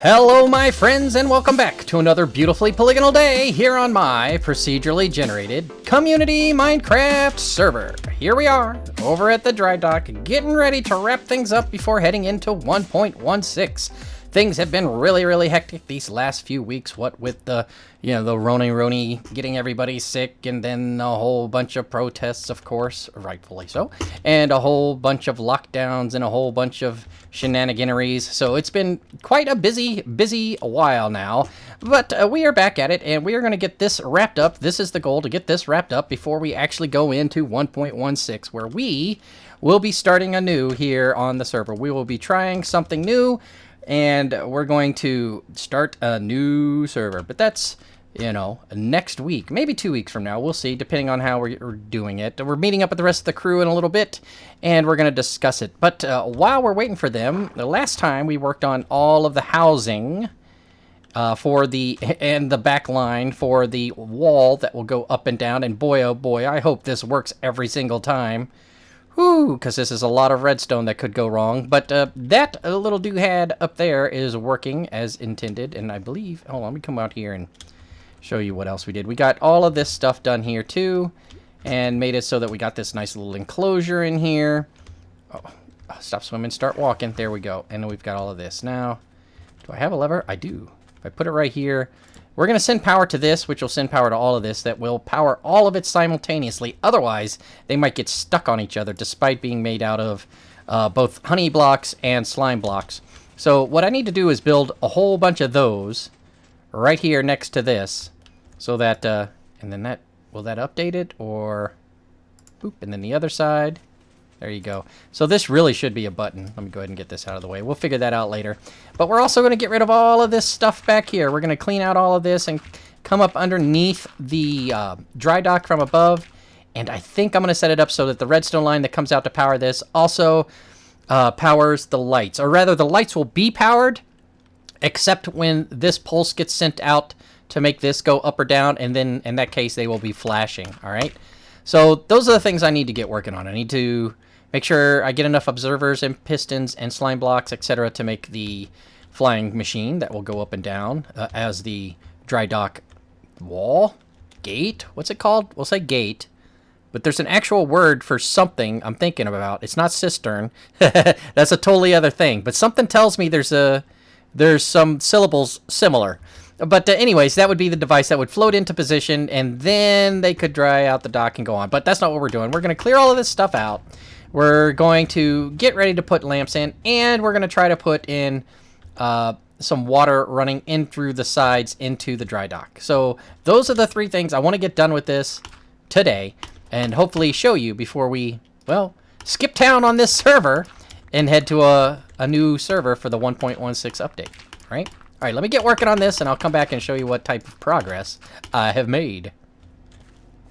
Hello my friends and welcome back to another beautifully polygonal day here on my procedurally generated community Minecraft server. Here we are over at the DryDock getting ready to wrap things up before heading into 1.16. Things have been really hectic these last few weeks, what with the the Roni getting everybody sick, and then a whole bunch of protests, of course, rightfully so, and a whole bunch of lockdowns and a whole bunch of shenaniganeries. So it's been quite a busy while now, but we are back at it, and we are going to get this wrapped up. This is the goal, to get this wrapped up before we actually go into 1.16, where we will be starting anew here on the server. We will be trying something new, and we're going to start a new server. But that's, next week, maybe 2 weeks from now. We'll see, depending on how we're doing it. We're meeting up with the rest of the crew in a little bit, and we're going to discuss it. But while we're waiting for them, the last time we worked on all of the housing and the back line for the wall that will go up and down. And boy, oh boy, I hope this works every single time. Whew, because this is a lot of redstone that could go wrong. But that little doodad up there is working as intended. And I believe... Hold on, let me come out here and show you what else we did. We got all of this stuff done here, too. And made it so that we got this nice little enclosure in here. Oh, stop swimming, start walking. There we go. And we've got all of this. Now, do I have a lever? I do. If I put it right here... We're going to send power to this, which will send power to all of this, that will power all of it simultaneously. Otherwise, they might get stuck on each other, despite being made out of both honey blocks and slime blocks. So what I need to do is build a whole bunch of those right here next to this, so that, and then that, will that update it, or, boop, and then the other side. There you go. So this really should be a button. Let me go ahead and get this out of the way. We'll figure that out later. But we're also going to get rid of all of this stuff back here. We're going to clean out all of this and come up underneath the DryDock from above. And I think I'm going to set it up so that the redstone line that comes out to power this also powers the lights. Or rather, the lights will be powered, except when this pulse gets sent out to make this go up or down. And then, in that case, they will be flashing. All right? So those are the things I need to get working on. I need to make sure I get enough observers and pistons and slime blocks, etc., to make the flying machine that will go up and down as the DryDock wall, gate. What's it called? We'll say gate, but there's an actual word for something I'm thinking about. It's not cistern. That's a totally other thing. But something tells me there's some syllables similar. But anyways, that would be the device that would float into position, and then they could dry out the dock and go on. But that's not what we're doing. We're going to clear all of this stuff out. We're going to get ready to put lamps in, and we're going to try to put in some water running in through the sides into the DryDock. So those are the three things I want to get done with this today, and hopefully show you before we, well, skip town on this server and head to a new server for the 1.16 update, right? All right, let me get working on this, and I'll come back and show you what type of progress I have made.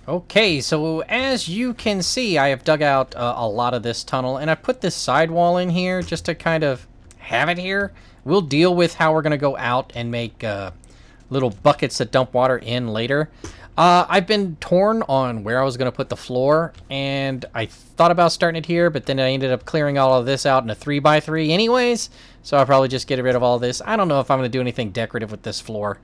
Okay, so as you can see, I have dug out a lot of this tunnel, and I put this sidewall in here just to kind of have it here. We'll deal with how we're going to go out and make little buckets that dump water in later. I've been torn on where I was going to put the floor, and I thought about starting it here, but then I ended up clearing all of this out in a 3x3 anyways, so I'll probably just get rid of all this. I don't know if I'm going to do anything decorative with this floor,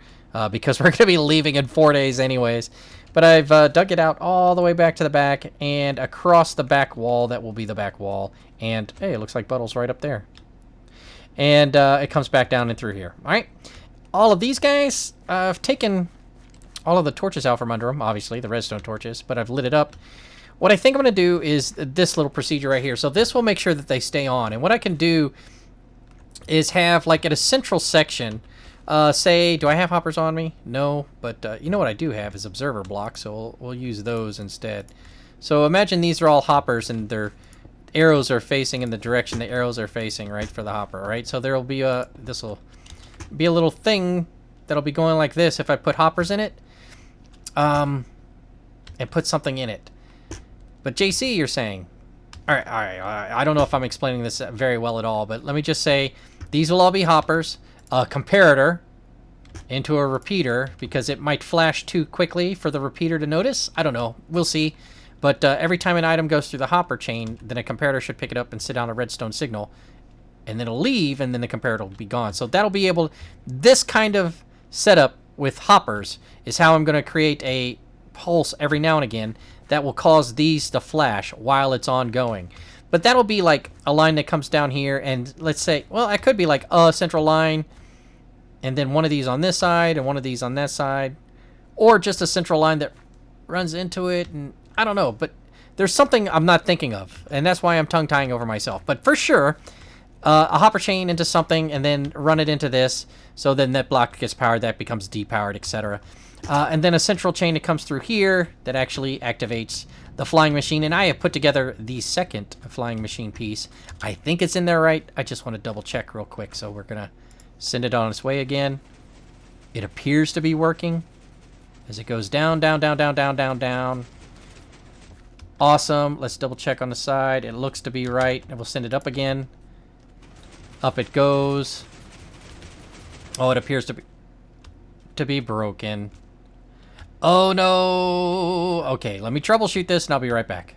because we're going to be leaving in 4 days anyways. But I've dug it out all the way back to the back and across the back wall. That will be the back wall. And, hey, it looks like Buttle's right up there. And it comes back down and through here. All right. All of these guys, I've taken all of the torches out from under them, obviously, the redstone torches, but I've lit it up. What I think I'm going to do is this little procedure right here. So this will make sure that they stay on. And what I can do is have, like, at a central section... say, do I have hoppers on me? No, but you know what I do have is observer blocks, so we'll use those instead. So imagine these are all hoppers, and their arrows are facing in the direction the arrows are facing, right, for the hopper, right? So there will be this will be a little thing that'll be going like this if I put hoppers in it, and put something in it. But JC, you're saying, all right, I don't know if I'm explaining this very well at all, but let me just say, these will all be hoppers. A comparator into a repeater, because it might flash too quickly for the repeater to notice. I don't know. We'll see. But every time an item goes through the hopper chain, then a comparator should pick it up and send out a redstone signal and then it'll leave, and then the comparator will be gone. So that'll be able, this kind of setup with hoppers is how I'm going to create a pulse every now and again that will cause these to flash while it's ongoing. But that'll be like a line that comes down here, and let's say, well, it could be like a central line, and then one of these on this side, and one of these on that side, or just a central line that runs into it, and I don't know, but there's something I'm not thinking of, and that's why I'm tongue-tying over myself. But for sure, a hopper chain into something, and then run it into this, so then that block gets powered, that becomes depowered, etc. And then a central chain that comes through here that actually activates the flying machine, and I have put together the second flying machine piece. I think it's in there right. I just want to double check real quick, so we're gonna send it on its way again. It appears to be working as it goes down, down, down, down, down, down, down. Awesome. Let's double check on the side. It looks to be right, and we'll send it up again. Up it goes. Oh, it appears to be broken. Oh no! Okay, let me troubleshoot this and I'll be right back.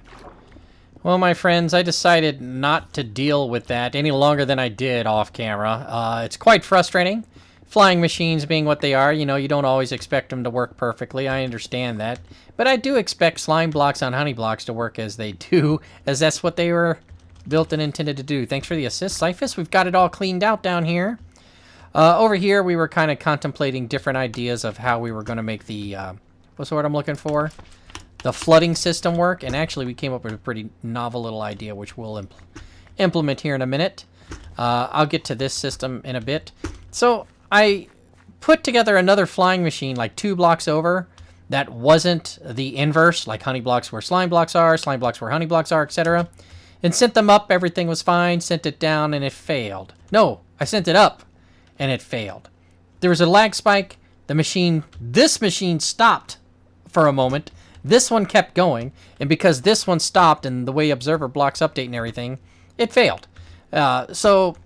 Well, my friends, I decided not to deal with that any longer than I did off camera. It's quite frustrating. Flying machines being what they are, you know, you don't always expect them to work perfectly. I understand that. But I do expect slime blocks on honey blocks to work as they do, as that's what they were built and intended to do. Thanks for the assist, Syphus. We've got it all cleaned out down here. Over here, we were kind of contemplating different ideas of how we were going to make the... what's the word I'm looking for? The flooding system work, and actually we came up with a pretty novel little idea which we'll implement here in a minute. I'll get to this system in a bit. So I put together another flying machine like 2 blocks over that wasn't the inverse, like honey blocks where slime blocks are where honey blocks are, etc. And sent them up, everything was fine, sent it down, and it failed. No, I sent it up, and it failed. There was a lag spike, this machine stopped for a moment. This one kept going, and because this one stopped and the way observer blocks update and everything, it failed. So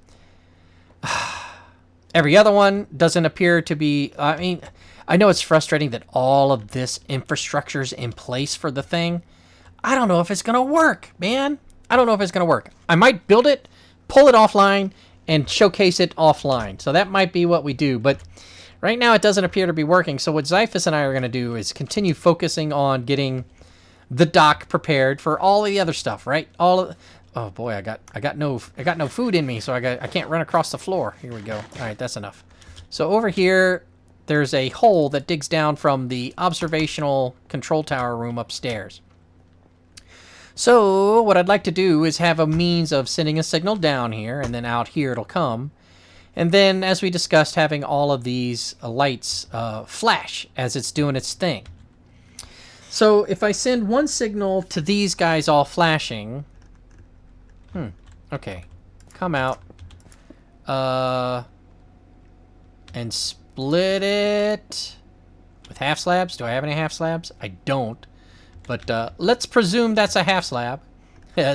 every other one doesn't appear to be... I mean, I know it's frustrating that all of this infrastructure's in place for the thing. I don't know if it's going to work, man. I don't know if it's going to work. I might build it, pull it offline, and showcase it offline. So that might be what we do, but... right now, it doesn't appear to be working, so what Syphus and I are going to do is continue focusing on getting the dock prepared for all the other stuff, right? Oh boy, I got no food in me, so I can't run across the floor. Here we go. All right, that's enough. So over here, there's a hole that digs down from the observational control tower room upstairs. So what I'd like to do is have a means of sending a signal down here, and then out here it'll come. And then, as we discussed, having all of these lights flash as it's doing its thing. So, if I send one signal to these guys all flashing... okay. Come out. And split it with half slabs. Do I have any half slabs? I don't. But let's presume that's a half slab.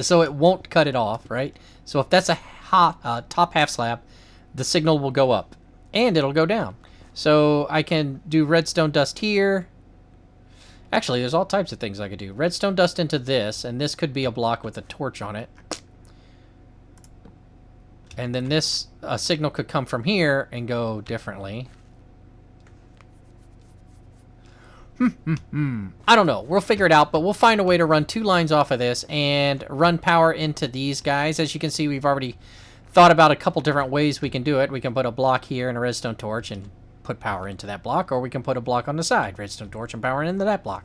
So it won't cut it off, right? So if that's a top half slab... the signal will go up, and it'll go down. So I can do redstone dust here. Actually, there's all types of things I could do. Redstone dust into this, and this could be a block with a torch on it. And then this signal could come from here and go differently. I don't know. We'll figure it out, but we'll find a way to run 2 lines off of this and run power into these guys. As you can see, we've already... thought about a couple different ways we can do it. We can put a block here and a redstone torch and put power into that block, or we can put a block on the side, redstone torch, and power into that block.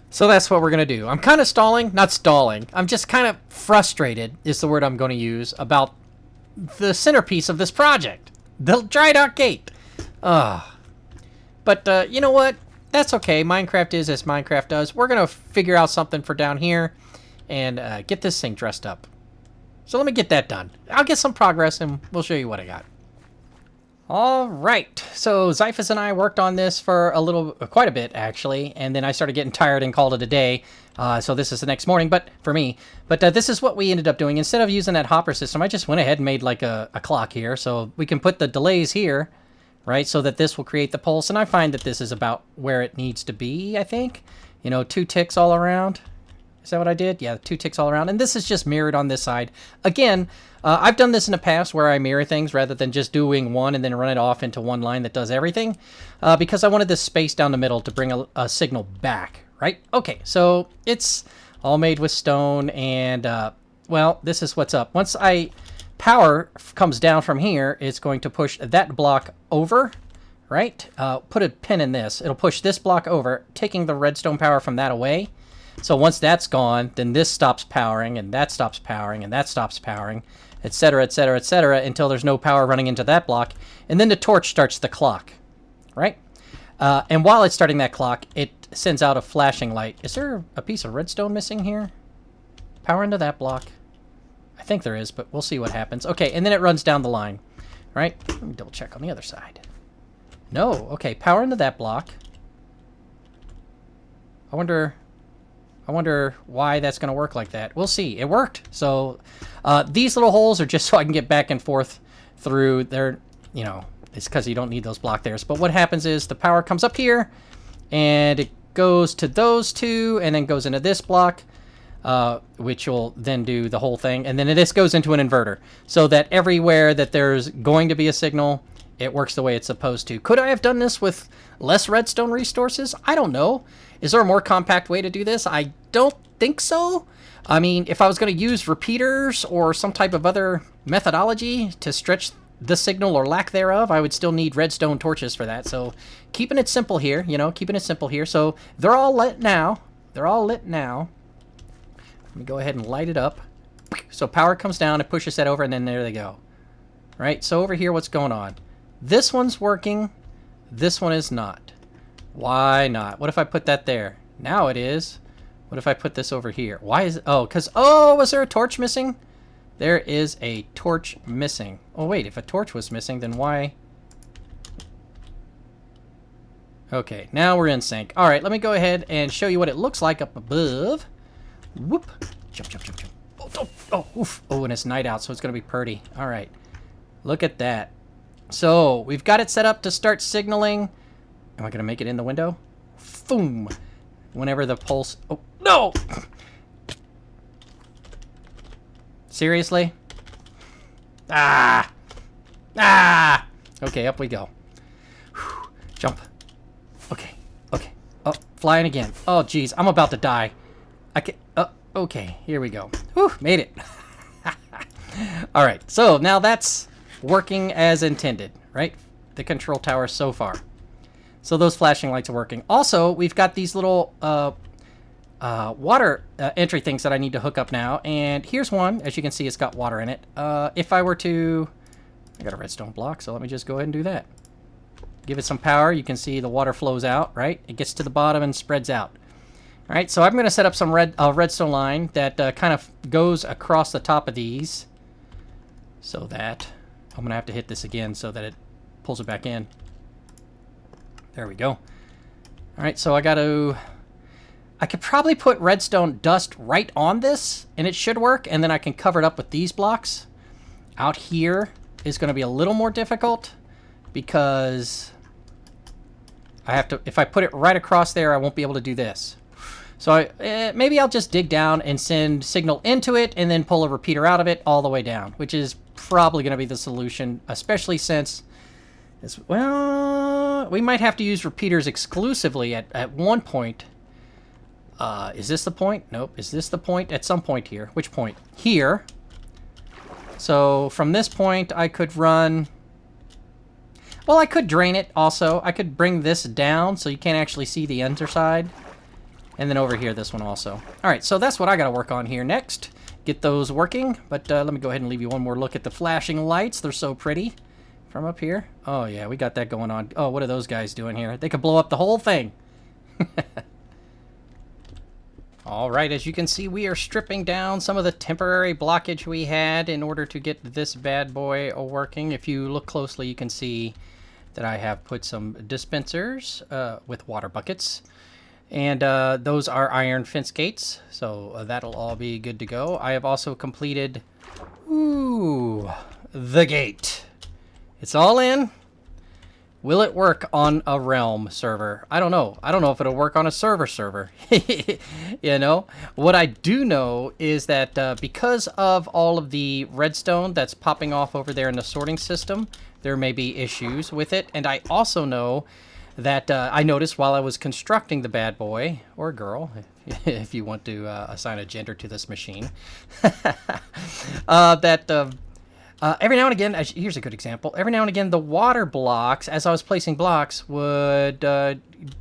So that's what we're going to do. I'm kind of stalling. Not stalling. I'm just kind of frustrated, is the word I'm going to use, about the centerpiece of this project. The DryDock gate. But you know what? That's okay. Minecraft is as Minecraft does. We're going to figure out something for down here and get this thing dressed up. So let me get that done. I'll get some progress, and we'll show you what I got. All right. So Syphus and I worked on this for quite a bit, actually, and then I started getting tired and called it a day. So this is the next morning, but for me. But this is what we ended up doing. Instead of using that hopper system, I just went ahead and made like a clock here. So we can put the delays here, right, so that this will create the pulse. And I find that this is about where it needs to be, I think. You know, 2 ticks all around. Is that what I did? Yeah, 2 ticks all around. And this is just mirrored on this side. Again, I've done this in the past where I mirror things rather than just doing one and then run it off into one line that does everything. Because I wanted this space down the middle to bring a signal back, right? Okay, so it's all made with stone and, well, this is what's up. Once power comes down from here, it's going to push that block over, right? Put a pin in this. It'll push this block over, taking the redstone power from that away. So once that's gone, then this stops powering, and that stops powering, and that stops powering, etc., etc., etc., until there's no power running into that block. And then the torch starts the clock, right? And while it's starting that clock, it sends out a flashing light. Is there a piece of redstone missing here? Power into that block. I think there is, but we'll see what happens. Okay, and then it runs down the line, right? Let me double check on the other side. No, okay, power into that block. I wonder why that's going to work like that. We'll see. It worked. So these little holes are just so I can get back and forth through there. You know, it's because you don't need those block theirs. But what happens is the power comes up here, and it goes to those two, and then goes into this block, which will then do the whole thing. And then this goes into an inverter, so that everywhere that there's going to be a signal, it works the way it's supposed to. Could I have done this with less redstone resources? I don't know. Is there a more compact way to do this? I don't think so. I mean, if I was going to use repeaters or some type of other methodology to stretch the signal or lack thereof, I would still need redstone torches for that. So keeping it simple here, you know, keeping it simple here. So they're all lit now. They're all lit now. Let me go ahead and light it up. So power comes down, it pushes that over, and then there they go. Right? So over here, what's going on? This one's working. This one is not. Why not? What if I put that there? Now it is. What if I put this over here? Why is... Oh, because... Oh, was there a torch missing? There is a torch missing. Oh, wait. If a torch was missing, then why... Okay, now we're in sync. All right, let me go ahead and show you what it looks like up above. Whoop. Jump, jump, jump, jump. Oh, oh, oh, oof. Oh, and it's night out, so it's going to be pretty. All right. Look at that. So, we've got it set up to start signaling... Am I going to make it in the window? Boom! Whenever the pulse... Oh, no! Seriously? Ah! Ah! Okay, up we go. Whew. Jump. Okay. Okay. Oh, flying again. Oh, jeez. I'm about to die. I can... okay, here we go. Whew, made it. All right, so now that's working as intended, right? The control tower so far. So those flashing lights are working. Also, we've got these little water entry things that I need to hook up now. And here's one. As you can see, it's got water in it. If I were to... I got a redstone block, so let me just go ahead and do that. Give it some power. You can see the water flows out, right? It gets to the bottom and spreads out. All right, so I'm going to set up some redstone line that kind of goes across the top of these. So that... I'm going to have to hit this again so that it pulls it back in. There we go. All right, so I could probably put redstone dust right on this, and it should work, and then I can cover it up with these blocks. Out here is going to be a little more difficult, because I have to, if I put it right across there, I won't be able to do this. So maybe I'll just dig down and send signal into it, and then pull a repeater out of it all the way down, which is probably going to be the solution, especially since... well, we might have to use repeaters exclusively at one point. Is this the point? Nope. Is this the point? At some point here. Which point? Here. So from this point, I could run... Well, I could drain it also. I could bring this down so you can't actually see the underside. And then over here, this one also. All right, so that's what I got to work on here next. Get those working. But let me go ahead and leave you one more look at the flashing lights. They're so pretty. From up here? Oh, yeah, we got that going on. Oh, what are those guys doing here? They could blow up the whole thing. All right, as you can see, we are stripping down some of the temporary blockage we had in order to get this bad boy working. If you look closely, you can see that I have put some dispensers with water buckets. And those are iron fence gates, so that'll all be good to go. I have also completed... Ooh, the gate. It's all in. Will it work on a Realm server? I don't know. I don't know if it'll work on a server. You know? What I do know is that because of all of the redstone that's popping off over there in the sorting system, there may be issues with it. And I also know that I noticed while I was constructing the bad boy, or girl, if you want to assign a gender to this machine, that... every now and again, here's a good example. Every now and again, the water blocks, as I was placing blocks, would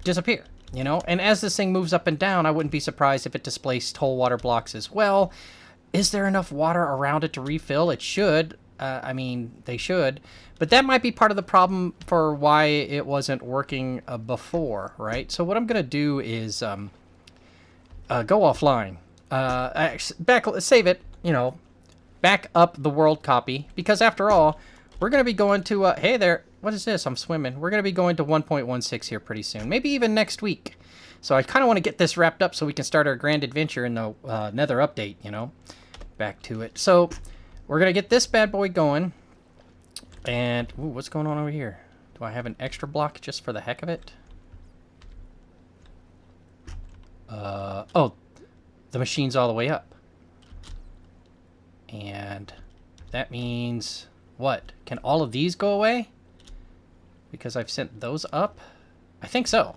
disappear, you know? And as this thing moves up and down, I wouldn't be surprised if it displaced whole water blocks as well. Is there enough water around it to refill? It should. I mean, they should. But that might be part of the problem for why it wasn't working before, right? So what I'm going to do is go offline. Save it, you know. Back up the world copy, because after all, we're going to be going to, hey there, what is this? I'm swimming. We're going to be going to 1.16 here pretty soon, maybe even next week. So I kind of want to get this wrapped up so we can start our grand adventure in the Nether update, you know, back to it. So we're going to get this bad boy going, and, ooh, what's going on over here? Do I have an extra block just for the heck of it? Oh, the machine's all the way up. And that means what? Can all of these go away? Because I've sent those up? I think so.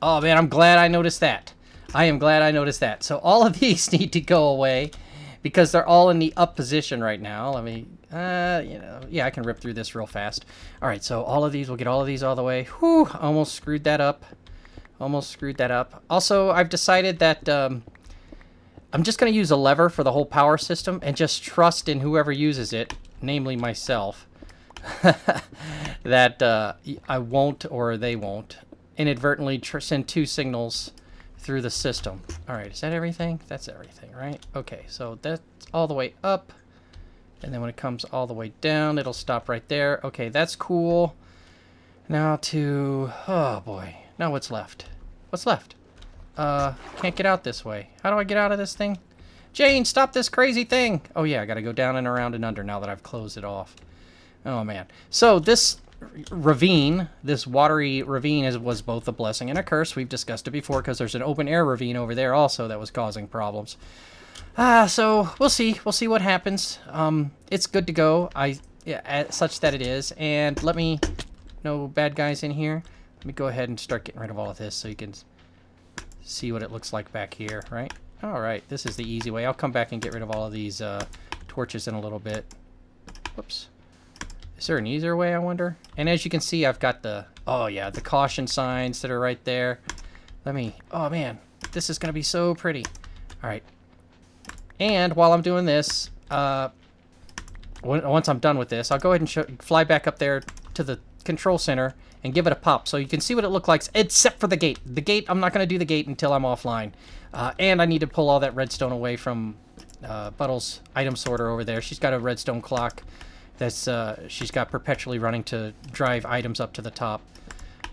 Oh man, I'm glad I noticed that. I am glad I noticed that. So all of these need to go away because they're all in the up position right now. Let me, you know, yeah, I can rip through this real fast. All right, so all of these, we'll get all of these all the way. Whew, almost screwed that up. Almost screwed that up. Also, I've decided that I'm just going to use a lever for the whole power system and just trust in whoever uses it, namely myself, that I won't, or they won't, inadvertently send two signals through the system. All right, is that everything? That's everything, right? Okay, so that's all the way up, and then when it comes all the way down, it'll stop right there. Okay, that's cool. Now to, oh boy, now what's left? What's left? Can't get out this way. How do I get out of this thing? Jane, stop this crazy thing! Oh yeah, I gotta go down and around and under now that I've closed it off. Oh man. So this ravine, this watery ravine was both a blessing and a curse. We've discussed it before because there's an open air ravine over there also that was causing problems. So we'll see. We'll see what happens. It's good to go. Such that it is. And let me, no bad guys in here. Let me go ahead and start getting rid of all of this so you can see what it looks like back here, right? All right, this is the easy way. I'll come back and get rid of all of these torches in a little bit. Whoops. Is there an easier way, I wonder? And as you can see, I've got the, oh yeah, the caution signs that are right there. Let me, oh man, this is going to be so pretty. All right. And while I'm doing this, once I'm done with this, I'll go ahead and fly back up there to the control center and give it a pop so you can see what it looks like, except for the gate. The gate, I'm not going to do the gate until I'm offline. And I need to pull all that redstone away from Buttle's item sorter over there. She's got a redstone clock that's she's got perpetually running to drive items up to the top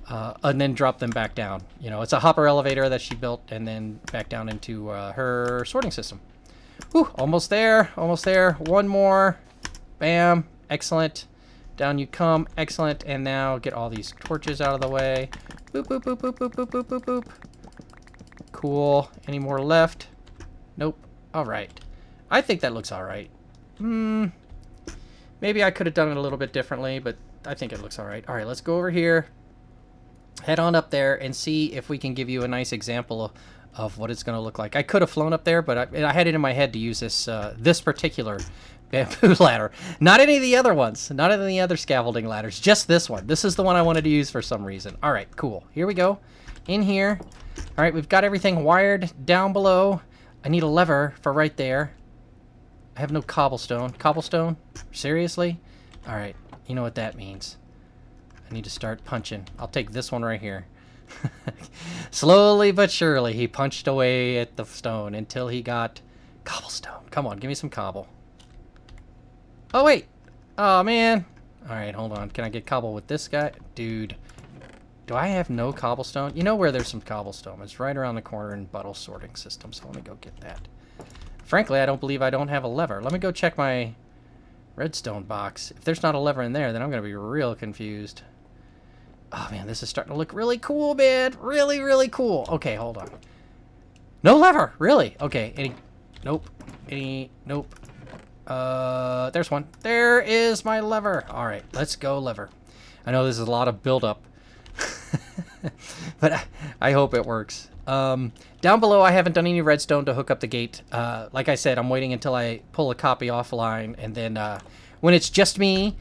and then drop them back down. You know, it's a hopper elevator that she built and then back down into her sorting system. Whew, almost there, almost there. One more. Bam, excellent. Down you come, excellent. And now get all these torches out of the way. Boop, boop, boop, boop, boop, boop, boop, boop, boop. Cool. Any more left? Nope. All right. I think that looks all right. Maybe I could have done it a little bit differently, but I think it looks all right. All right, let's go over here. Head on up there and see if we can give you a nice example of what it's going to look like. I could have flown up there, but I had it in my head to use this this particular bamboo ladder. Not any of the other ones. Not any of the other scaffolding ladders. Just this one. This is the one I wanted to use for some reason. All right, cool. Here we go. In here. All right, we've got everything wired down below. I need a lever for right there. I have no cobblestone. Cobblestone? Seriously? All right, you know what that means. I need to start punching. I'll take this one right here. Slowly but surely, he punched away at the stone until he got cobblestone. Come on, give me some cobble. Oh, wait. Oh, man. All right, hold on. Can I get cobble with this guy? Dude, do I have no cobblestone? You know where there's some cobblestone. It's right around the corner in Buttle's sorting system, so let me go get that. Frankly, I don't believe I don't have a lever. Let me go check my redstone box. If there's not a lever in there, then I'm going to be real confused. Oh, man, this is starting to look really cool, man. Really, really cool. Okay, hold on. No lever. Really? Okay. Nope. Nope. There's one. There is my lever. All right, let's go lever. I know this is a lot of build-up, but I hope it works. Down below, I haven't done any redstone to hook up the gate. Like I said, I'm waiting until I pull a copy offline, and then when it's just me,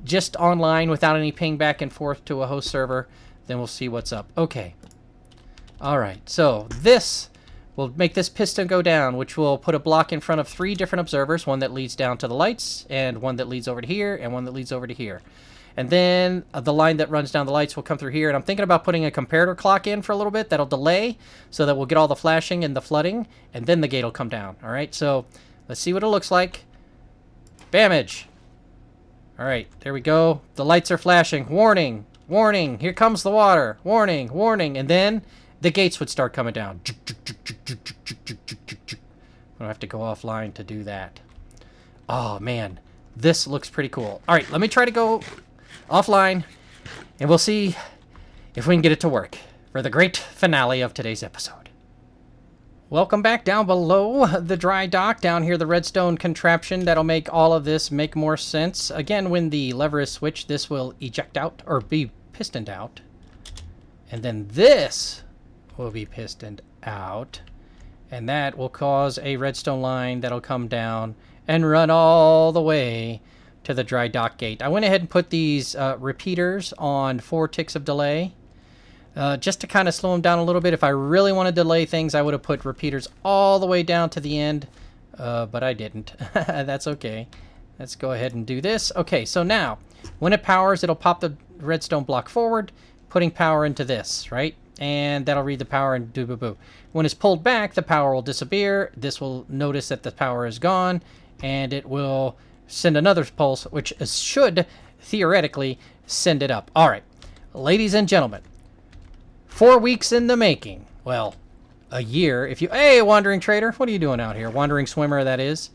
just online without any ping back and forth to a host server, then we'll see what's up. Okay. All right, so this will make this piston go down, which will put a block in front of 3 different observers, one that leads down to the lights, and one that leads over to here, and one that leads over to here. And then the line that runs down the lights will come through here, and I'm thinking about putting a comparator clock in for a little bit. That'll delay, so that we'll get all the flashing and the flooding, and then the gate will come down. All right, so let's see what it looks like. Bamage. All right, there we go. The lights are flashing. Warning, warning, here comes the water. Warning, warning, and then the gates would start coming down. I have to go offline to do that. Oh, man. This looks pretty cool. All right, let me try to go offline, and we'll see if we can get it to work for the great finale of today's episode. Welcome back down below the dry dock. Down here, the redstone contraption that'll make all of this make more sense. Again, when the lever is switched, this will eject out, or be pistoned out. And then this will be pistoned out, and that will cause a redstone line that'll come down and run all the way to the dry dock gate. I went ahead and put these repeaters on 4 ticks of delay just to kind of slow them down a little bit. If I really want to delay things, I would have put repeaters all the way down to the end, but I didn't. That's okay. Let's go ahead and do this. Okay, so now when it powers, it'll pop the redstone block forward, putting power into this, right? And that'll read the power and do boo boo. When it's pulled back, the power will disappear. This will notice that the power is gone, and it will send another pulse, which should theoretically send it up. All right, ladies and gentlemen, 4 weeks in the making. Well, a year. If you, hey, wandering trader, what are you doing out here? Wandering swimmer, that is.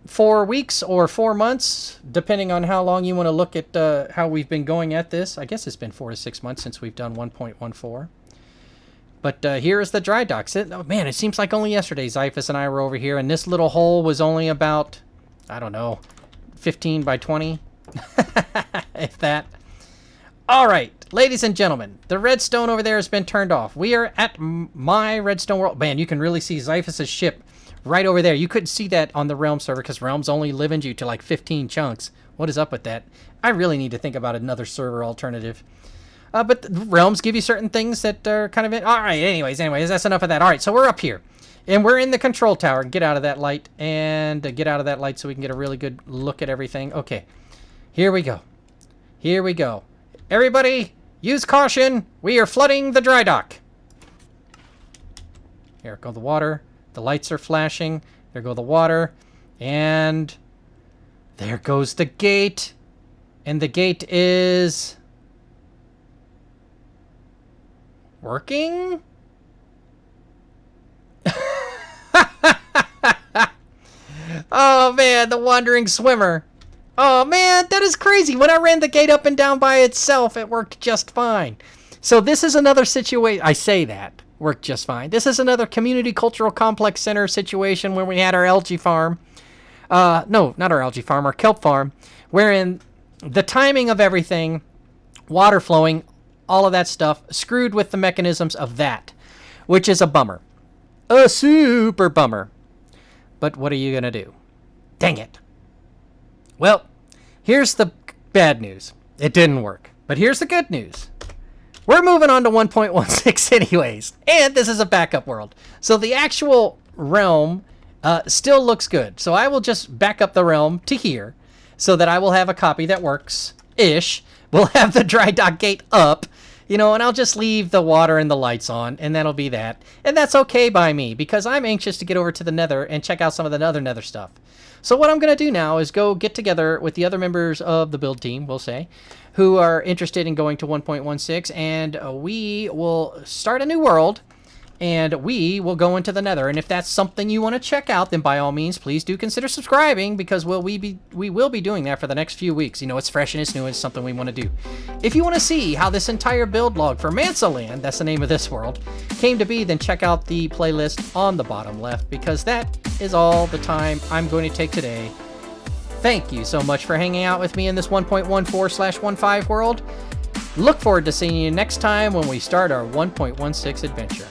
4 weeks or 4 months, depending on how long you want to look at how we've been going at this. I guess it's been 4 to 6 months since we've done 1.14. But here is the dry dock. Oh, man, it seems like only yesterday Zyphus and I were over here, and this little hole was only about, I don't know, 15 by 20, if that. All right, ladies and gentlemen, the redstone over there has been turned off. We are at my redstone world. Man, you can really see Zyphus's ship right over there. You couldn't see that on the Realm server because Realms only limit you to like 15 chunks. What is up with that? I really need to think about another server alternative. But the Realms give you certain things that are kind of... All right, anyways, that's enough of that. All right, so we're up here. And we're in the control tower. Get out of that light. And get out of that light so we can get a really good look at everything. Okay, here we go. Here we go. Everybody, use caution. We are flooding the dry dock. Here go the water. The lights are flashing. There go the water. And there goes the gate. And the gate is... working? Oh, man, the wandering swimmer. Oh, man, that is crazy. When I ran the gate up and down by itself, it worked just fine. So this is another situation. I say that. Worked just fine. This is another community cultural complex center situation where we had our algae farm. No, not our algae farm, our kelp farm, wherein the timing of everything, water flowing, all of that stuff, screwed with the mechanisms of that, which is a bummer. A super bummer. But what are you going to do? Dang it. Well, here's the bad news. It didn't work. But here's the good news. We're moving on to 1.16 anyways. And this is a backup world. So the actual realm still looks good. So I will just back up the realm to here so that I will have a copy that works-ish. We'll have the dry dock gate up, you know, and I'll just leave the water and the lights on, and that'll be that. And that's okay by me, because I'm anxious to get over to the nether and check out some of the other nether stuff. So what I'm going to do now is go get together with the other members of the build team, we'll say, who are interested in going to 1.16, and we will start a new world, and we will go into the Nether. And if that's something you want to check out, then by all means, please do consider subscribing, because we will be doing that for the next few weeks. You know, it's fresh and it's new, it's something we want to do. If you want to see how this entire build log for Mansaland, that's the name of this world, came to be, then check out the playlist on the bottom left, because that is all the time I'm going to take today. Thank you so much for hanging out with me in this 1.14/15 world. Look forward to seeing you next time when we start our 1.16 adventure.